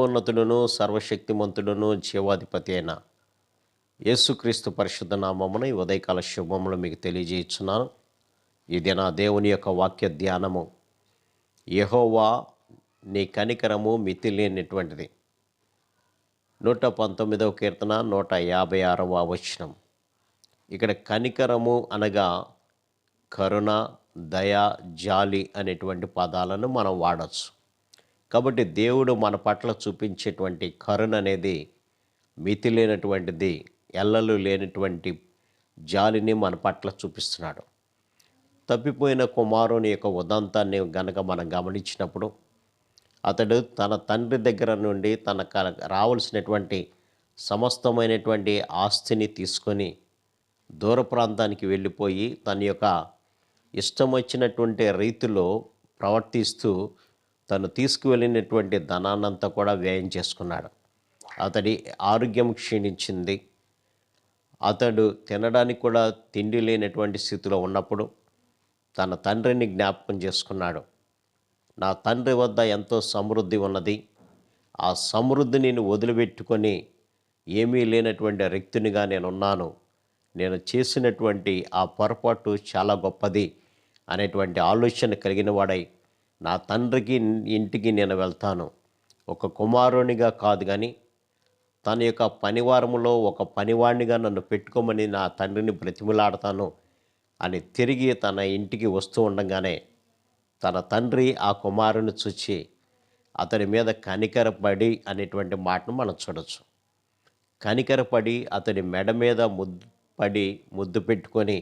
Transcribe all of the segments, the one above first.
సర్వోన్నతుడును సర్వశక్తిమంతుడును జీవాధిపతి అయిన యేసుక్రీస్తు పరిశుద్ధ నామమున ఈ ఉదయకాల శుభములు మీకు తెలియజేయుచున్నాను. ఇది నా దేవుని యొక్క వాక్య ధ్యానము. యెహోవా నీ కనికరము మితిలేనటువంటిది. 119వ కీర్తన 156వ వచనం. ఇక్కడ కనికరము అనగా కరుణ, దయ, జాలి అనేటువంటి పదాలను మనం వాడచ్చు. కాబట్టి దేవుడు మన పట్ల చూపించేటువంటి కరుణ అనేది మితి లేనటువంటిది, ఎల్లలు లేనటువంటి జాలిని మన పట్ల చూపిస్తున్నాడు. తప్పిపోయిన కుమారుని యొక్క ఉదంతాన్ని గనక మనం గమనించినప్పుడు, అతడు తన తండ్రి దగ్గర నుండి తనకు రావాల్సినటువంటి సమస్తమైనటువంటి ఆస్తిని తీసుకొని దూర ప్రాంతానికి వెళ్ళిపోయి తన యొక్క ఇష్టం వచ్చినటువంటి రీతిలో ప్రవర్తిస్తూ తను తీసుకువెళ్ళినటువంటి ధనాన్నంతా కూడా వ్యయం చేసుకున్నాడు. అతడి ఆరోగ్యం క్షీణించింది. అతడు తినడానికి కూడా తిండి లేనటువంటి స్థితిలో ఉన్నప్పుడు తన తండ్రిని జ్ఞాపకం చేసుకున్నాడు. నా తండ్రి వద్ద ఎంతో సమృద్ధి ఉన్నది, ఆ సమృద్ధిని వదిలిపెట్టుకొని ఏమీ లేనటువంటి వ్యక్తినిగా నేనున్నాను, నేను చేసినటువంటి ఆ పొరపాటు చాలా గొప్పది అనేటువంటి ఆలోచన కలిగిన వాడై నా తండ్రికి ఇంటికి నేను వెళ్తాను, ఒక కుమారునిగా కాదు కానీ తన యొక్క పనివారములో ఒక పనివాడినిగా నన్ను పెట్టుకోమని నా తండ్రిని బ్రతిమలాడతాను అని తిరిగి తన ఇంటికి వస్తూ ఉండగానే తన తండ్రి ఆ కుమారుని చూచి అతడి మీద కనికరపడి అనేటువంటి మాటను మనం చూడవచ్చు. కనికరపడి అతడి మెడ మీద ముద్దు పెట్టుకొని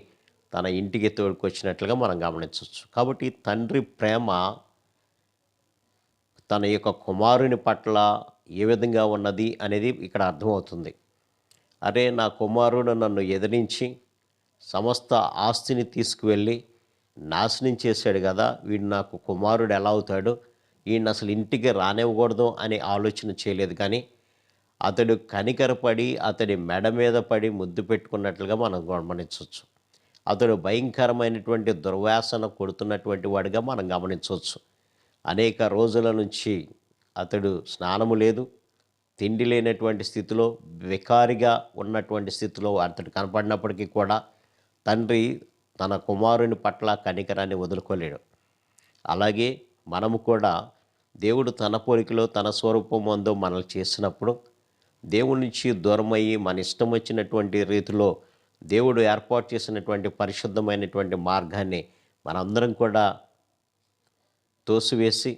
తన ఇంటికి తోడుకొచ్చినట్లుగా మనం గమనించవచ్చు. కాబట్టి తండ్రి ప్రేమ తన యొక్క కుమారుని పట్ల ఏ విధంగా ఉన్నది అనేది ఇక్కడ అర్థమవుతుంది. అరే, నా కుమారుడు నన్ను ఎదిరించి సమస్త ఆస్తిని తీసుకువెళ్ళి నాశనం చేశాడు కదా, వీడు నాకు కుమారుడు ఎలా అవుతాడు, ఈయన అసలు ఇంటికి రానివ్వకూడదు అనే ఆలోచన చేయలేదు. కానీ అతడు కనికరపడి అతడి మెడ మీద పడి ముద్దు పెట్టుకున్నట్లుగా మనం గమనించవచ్చు. అతడు భయంకరమైనటువంటి దుర్వాసన కొడుతున్నటువంటి వాడిగా మనం గమనించవచ్చు. అనేక రోజుల నుంచి అతడు స్నానము లేదు, తిండి లేనటువంటి స్థితిలో, వికారిగా ఉన్నటువంటి స్థితిలో అతడు కనపడినప్పటికీ కూడా తండ్రి తన కుమారుని పట్ల కనికరాన్ని వదులుకోలేడు. అలాగే మనము కూడా దేవుడు తన పోలికలో తన స్వరూపమందు మనల్ని చేసినప్పుడు దేవుడి నుంచి దూరమయ్యి మన ఇష్టం వచ్చినటువంటి రీతిలో దేవుడు ఏర్పాటు చేసినటువంటి పరిశుద్ధమైనటువంటి మార్గాన్ని మనందరం కూడా తోసివేసి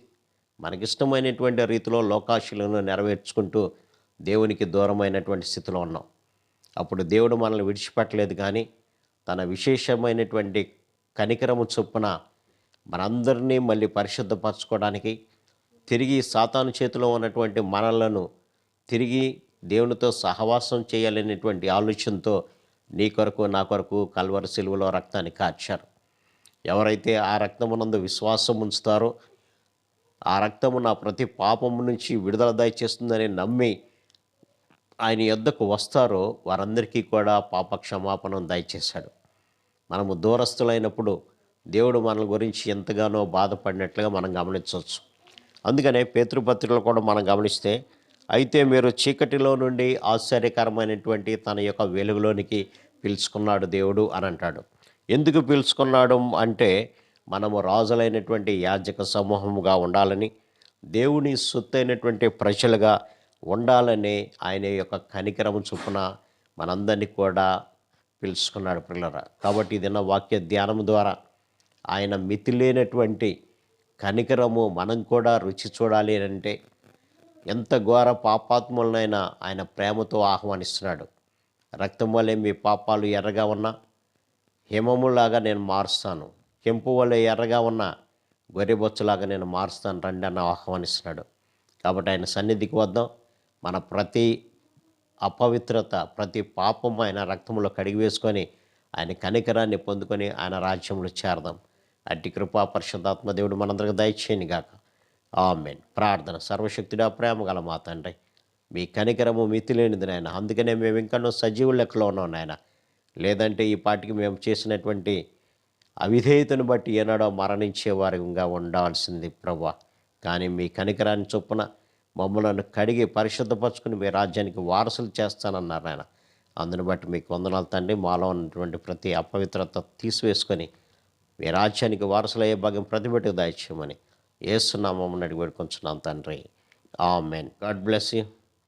మనకిష్టమైనటువంటి రీతిలో లోకాశలను నెరవేర్చుకుంటూ దేవునికి దూరమైనటువంటి స్థితిలో ఉన్నాం. అప్పుడు దేవుడు మనల్ని విడిచిపెట్టలేదు, కానీ తన విశేషమైనటువంటి కనికరము చొప్పున మనందరినీ మళ్ళీ పరిశుద్ధపరచుకోవడానికి, తిరిగి సాతాను చేతిలో ఉన్నటువంటి మనలను తిరిగి దేవునితో సహవాసం చేయాలనేటువంటి ఆలోచనతో నీ కొరకు నా కొరకు కల్వరి సిలువలో రక్తాన్ని కార్చారు. ఎవరైతే ఆ రక్తమునందు విశ్వాసం ఉంచుతారో, ఆ రక్తము నా ప్రతి పాపము నుంచి విడుదల దయచేస్తుందని నమ్మి ఆయన యొద్దకు వస్తారో వారందరికీ కూడా పాప క్షమాపణం దయచేశాడు. మనము దూరస్తులైనప్పుడు దేవుడు మన గురించి ఎంతగానో బాధపడినట్లుగా మనం గమనించవచ్చు. అందుకనే పేతృపత్రికలు కూడా మనం గమనిస్తే, అయితే మీరు చీకటిలో నుండి ఆశ్చర్యకరమైనటువంటి తన యొక్క వెలుగులోనికి పిలుచుకున్నాడు దేవుడు అని అంటాడు. ఎందుకు పిలుచుకున్నాడు అంటే, మనము రాజులైనటువంటి యాజక సమూహముగా ఉండాలని, దేవుని సొత్తైనటువంటి ప్రజలుగా ఉండాలని ఆయన యొక్క కనికరము చొప్పున మనందరినీ కూడా పిలుచుకున్నాడు పిల్లరా. కాబట్టి ఇదిన్న వాక్య ధ్యానం ద్వారా ఆయన మితిలేనటువంటి కనికరము మనం కూడా రుచి చూడాలి అంటే ఎంత ఘోర పాపాత్ములనైనా ఆయన ప్రేమతో ఆహ్వానిస్తున్నాడు. రక్తం వల్లే మీ పాపాలు ఎర్రగా ఉన్నా హిమములాగా నేను మారుస్తాను, కెంపు వల్లే ఎర్రగా ఉన్న గొర్రెబొచ్చులాగా నేను మారుస్తాను రండి అని ఆహ్వానిస్తున్నాడు. కాబట్టి ఆయన సన్నిధికి వద్దాం. మన ప్రతి అపవిత్రత, ప్రతి పాపం ఆయన రక్తంలో కడిగి వేసుకొని ఆయన కనికరాన్ని పొందుకొని ఆయన రాజ్యంలో చేరదాం. అట్టి కృపా పరిశుద్ధాత్మ దేవుడు మనందరికి దయచేయను గాక. ఆమేన్. ప్రార్థన. సర్వశక్తుడా, ప్రేమ గల మా తండ్రి, మీ కనికరము మితిలేనిది నాయన. అందుకనే మేము ఇంకనూ సజీవుల లెక్కలో ఉన్నాం నాయన. లేదంటే ఈ పాటికి మేము చేసినటువంటి అవిధేయతను బట్టి ఏనాడో మరణించే వారిగా ఉండాల్సింది ప్రభువా. కానీ మీ కనికరాన్ని చొప్పున మమ్మలను కడిగి పరిశుద్ధపరచుకుని మీ రాజ్యానికి వారసులు చేస్తానన్నారు ఆయన. అందుని బట్టి మీకు వందనాలు తండ్రి. మాలో ఉన్నటువంటి ప్రతి అపవిత్రత తీసివేసుకొని మీ రాజ్యానికి వారసులయ్యే భాగ్యం ప్రతి బిడ్డకు దయచేయమని యేసు నామమున అడిగి వేడుకొంచున్నాం తండ్రి. ఆమేన్. God bless you.